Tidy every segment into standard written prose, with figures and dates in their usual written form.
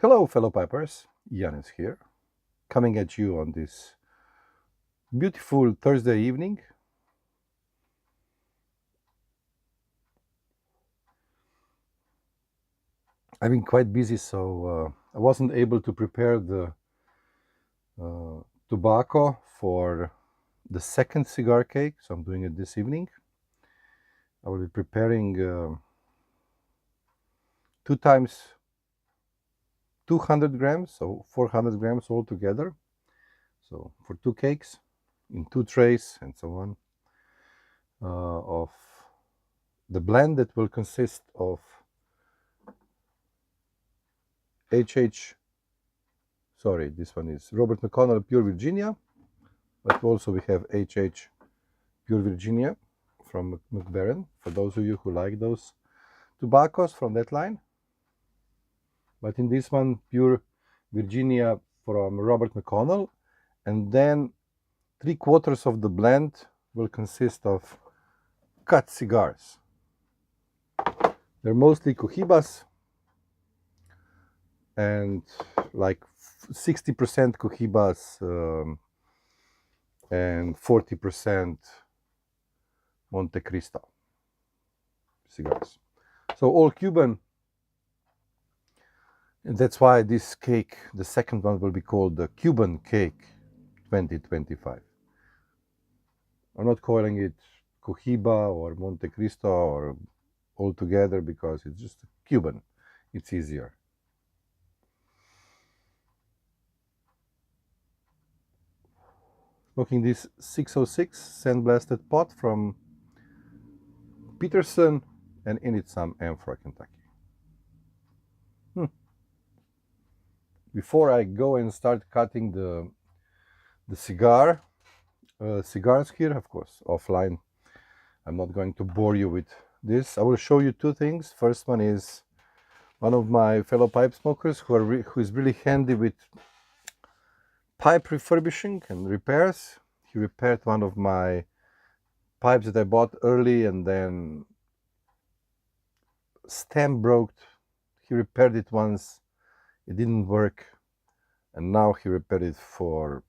Hello, fellow pipers. Yanis here, coming at you on this beautiful Thursday evening. I've been quite busy, so I wasn't able to prepare the tobacco for the second cigar cake, so I'm doing it this evening. I will be preparing 2 times 200 grams, so 400 grams altogether. So for 2 cakes in 2 trays and so on, of the blend that will consist of this one is Robert McConnell Pure Virginia, but also we have HH Pure Virginia from McBaron, for those of you who like those tobaccos from that line. But in this one, Pure Virginia from Robert McConnell, and then 3/4 of the blend will consist of cut cigars. They're mostly Cohibas, and like 60% Cohibas and 40% Monte Cristo cigars. So all Cuban, and that's why this cake, the second one, will be called the Cuban Cake 2025. I'm not calling it Cohiba or Monte Cristo or all together because it's just Cuban. It's easier. Smoking this 606 sandblasted pot from Peterson, and in it some Amphora, Kentucky. Before I go and start cutting the cigars here, of course, offline, I'm not going to bore you with this. I will show you 2 things. First one is one of my fellow pipe smokers who is really handy with pipe refurbishing and repairs. He repaired one of my pipes that I bought early, and then stem broke. He repaired it once, it didn't work, and now he repaired it for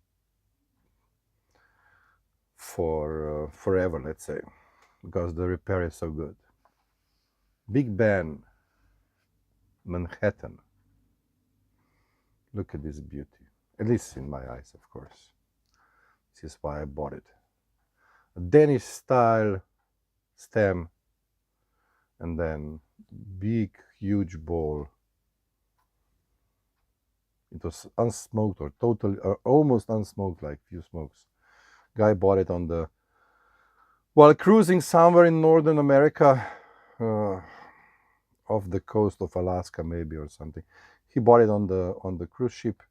forever, let's say, because the repair is so good. Big Ben, Manhattan. Look at this beauty, at least in my eyes, of course. This is why I bought it. A Danish style stem, and then big huge bowl. It was unsmoked, or totally, or almost unsmoked, like few smokes. Guy bought it while cruising somewhere in Northern America, off the coast of Alaska maybe, or something. He bought it on the cruise ship.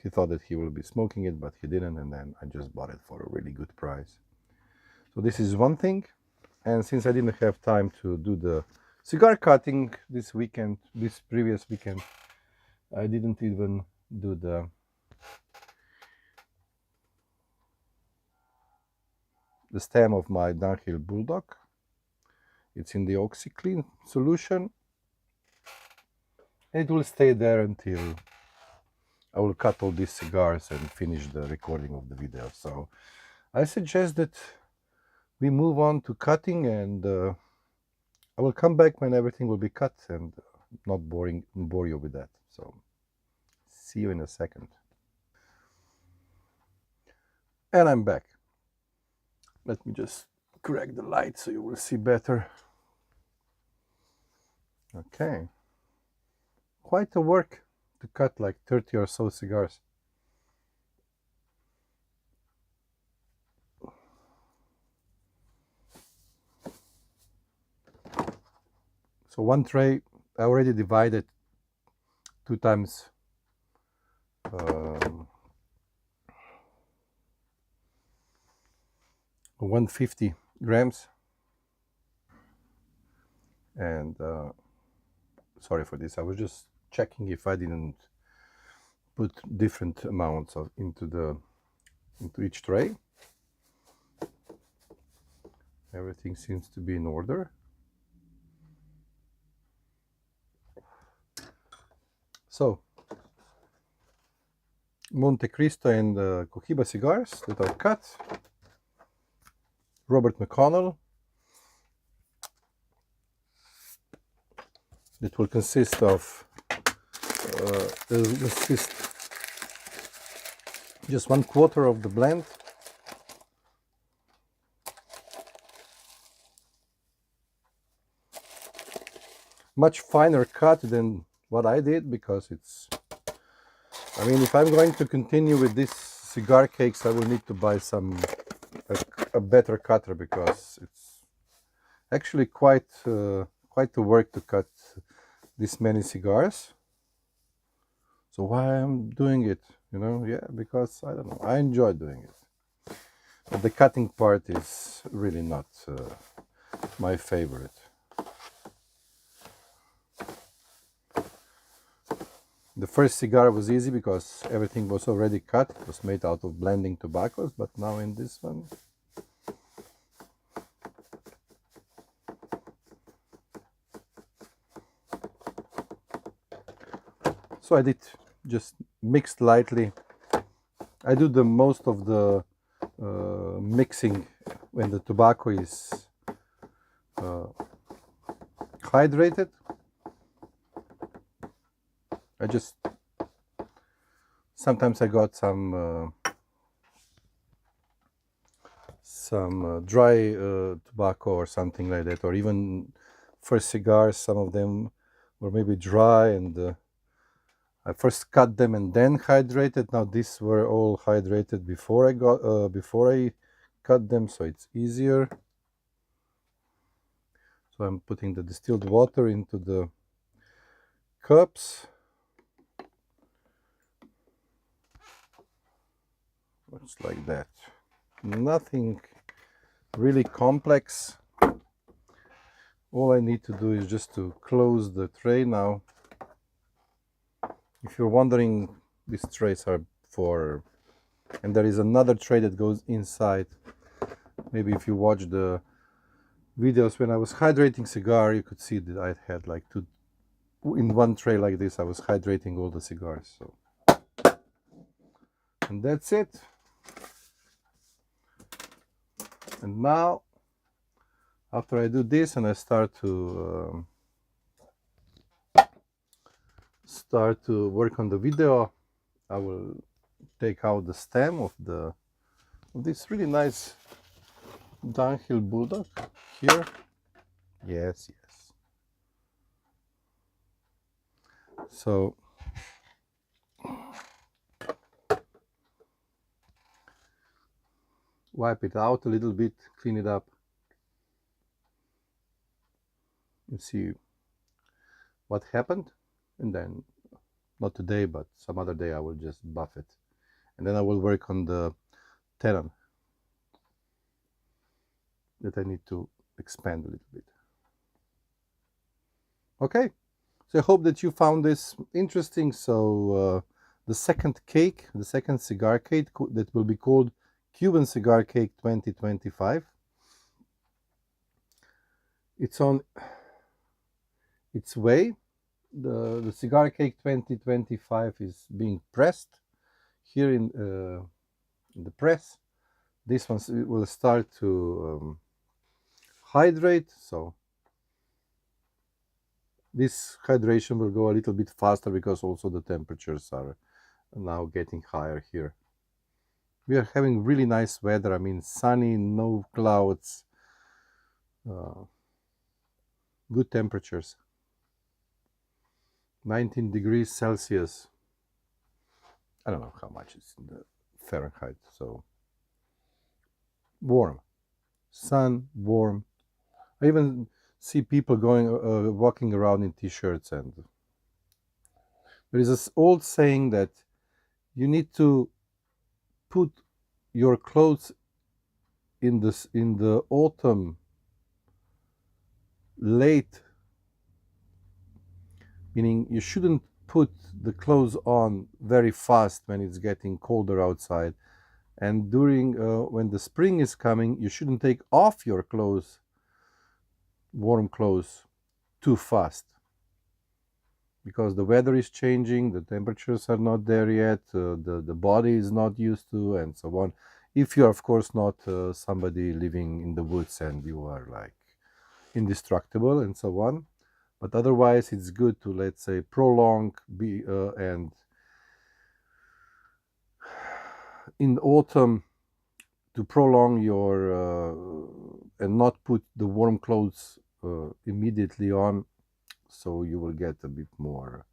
He thought that he will be smoking it, but he didn't, and then I just bought it for a really good price. So this is one thing. And since I didn't have time to do the cigar cutting this previous weekend, I didn't even do the stem of my Dunhill Bulldog. It's in the OxyClean solution. It will stay there until I will cut all these cigars and finish the recording of the video. So I suggest that we move on to cutting, and I will come back when everything will be cut and not bore you with that. So see you in a second. And I'm back. Let me just correct the light so you will see better. Okay. Quite a work to cut like 30 or so cigars. So one tray I already divided 2 times 150 grams, and sorry for this, I was just checking if I didn't put different amounts into each tray. Everything seems to be in order. So, Monte Cristo and Cohiba cigars that are cut. Robert McConnell. It will consist of just 1/4 of the blend. Much finer cut than what I did, because it's, I mean, if I'm going to continue with these cigar cakes, I will need to buy a better cutter, because it's actually quite the work to cut this many cigars. So why I'm doing it, you know? Yeah, because I don't know, I enjoy doing it. But the cutting part is really not my favorite. The first cigar was easy because everything was already cut. It was made out of blending tobaccos, but now in this one, so I did just mixed lightly. I do the most of the mixing when the tobacco is hydrated. I just, sometimes I got some dry tobacco or something like that, or even first cigars, some of them were maybe dry, and I first cut them and then hydrated. Now these were all hydrated before I cut them, so it's easier. So I'm putting the distilled water into the cups. Looks like that. Nothing really complex. All I need to do is just to close the tray now. If you're wondering, these trays are for, and there is another tray that goes inside. Maybe if you watch the videos when I was hydrating cigar, you could see that I had like two, in one tray like this, I was hydrating all the cigars. So, and that's it. And now, after I do this and I start to work on the video, I will take out the stem of this really nice Dunhill Bulldog here. Yes. So wipe it out a little bit, clean it up. You see what happened, and then, not today, but some other day, I will just buff it, and then I will work on the tenon that I need to expand a little bit. Okay, so I hope that you found this interesting. So the second cake, the second cigar cake, that will be called Cuban Cigar Cake 2025. It's on its way. The Cigar Cake 2025 is being pressed here in the press. This one will start to hydrate, so this hydration will go a little bit faster because also the temperatures are now getting higher here. We are having really nice weather. I mean, sunny, no clouds, good temperatures. 19 degrees Celsius. I don't know how much it's in the Fahrenheit. So warm, sun, warm. I even see people walking around in t-shirts, and there is this old saying that you need to put your clothes in the autumn late, meaning you shouldn't put the clothes on very fast when it's getting colder outside, and during when the spring is coming, you shouldn't take off your clothes, warm clothes, too fast, because the weather is changing, the temperatures are not there yet, the body is not used to, and so on. If you are, of course, not somebody living in the woods and you are like indestructible and so on. But otherwise, it's good to, let's say, prolong and in autumn to prolong your and not put the warm clothes immediately on, so you will get a bit more.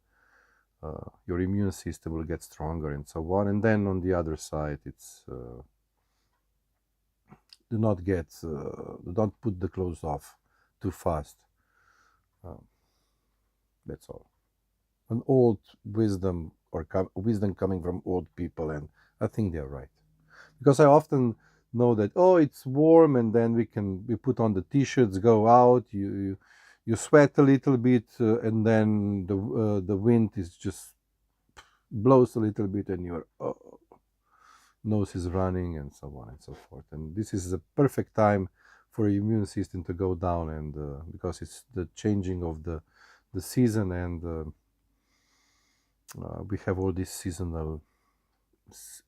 Your immune system will get stronger and so on. And then on the other side, it's don't put the clothes off too fast. That's all. An old wisdom or wisdom coming from old people, and I think they're right. Because I often know that, oh, it's warm, and then we put on the t-shirts, go out, you sweat a little bit, and then the wind is just blows a little bit, and your nose is running, and so on and so forth. And this is a perfect time for your immune system to go down, and because it's the changing of the season, and we have all these seasonal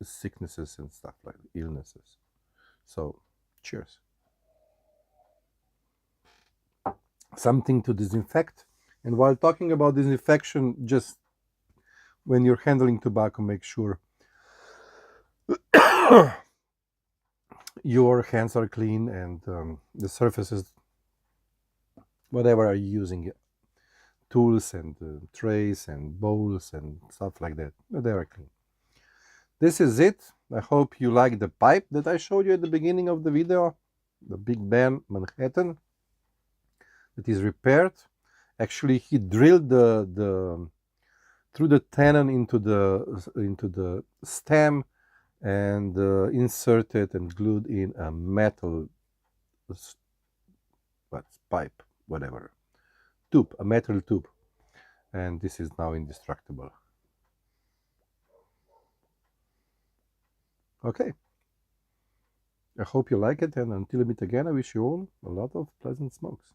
sicknesses and stuff like illnesses. So, cheers. Something to disinfect. And while talking about disinfection, just when you're handling tobacco, make sure your hands are clean and the surfaces, whatever are you using, tools and trays and bowls and stuff like that, they are clean. This is it. I hope you like the pipe that I showed you at the beginning of the video, the Big Ben Manhattan, that is repaired. Actually, he drilled through the tenon into the stem and inserted and glued in a metal pipe, whatever, tube, a metal tube, and this is now indestructible. Okay, I hope you like it, and until we meet again, I wish you all a lot of pleasant smokes.